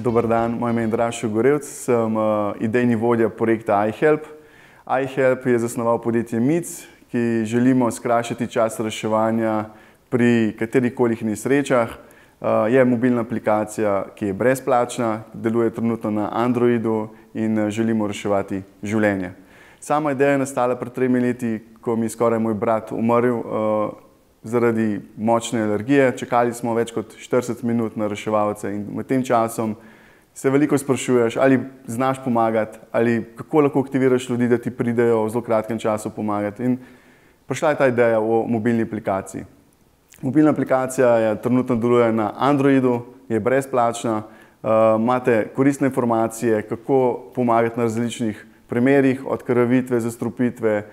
Dober dan, moje ime je Drašo Gorevc, sem idejni vodja projekta iHelp. iHelp je zasnoval podjetje MIC, ki želimo skrajšati čas reševanja pri katerikoli nesrečah. Je mobilna aplikacija, ki je brezplačna, deluje trenutno na Androidu in želimo reševati življenje. Sama ideja je nastala pred 3 leti, ko mi je skoraj moj brat umrl zaradi močne alergije. Čakali smo več kot 40 minut na reševalce in med tem časom se veliko sprašuješ, ali znaš pomagati, ali kako lahko aktiviraš ljudi, da ti pridejo v zelo kratkem času pomagati. In prišla je ta ideja o mobilni aplikaciji. Mobilna aplikacija trenutno deluje na Androidu, je brezplačna, imate koristne informacije, kako pomagati na različnih primerih, od krvavitve, zastrupitve.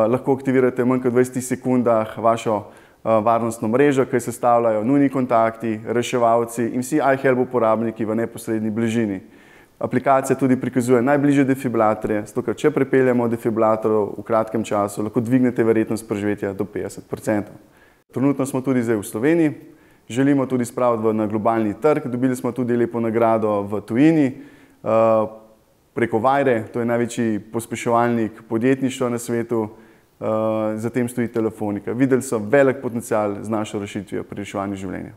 Lahko aktivirate v manj kot 20 sekundah vašo varnostno mrežo, ki jo sestavljajo nujni kontakti, reševalci in vsi iHelp uporabniki v neposredni bližini. Aplikacija tudi prikazuje najbližje defibrilatorje, zato ker če pripeljemo defibrilator v kratkem času, lahko dvignete verjetnost preživetja do 50%. Trenutno smo tudi zdaj v Sloveniji, želimo tudi spraviti na globalni trg, dobili smo tudi lepo nagrado v tujini, preko Vajre, to je največji pospeševalnik podjetništva na svetu, za tem stoji Telefonika. Videli so velik potencial z našo rešitvijo pri reševanju življenja.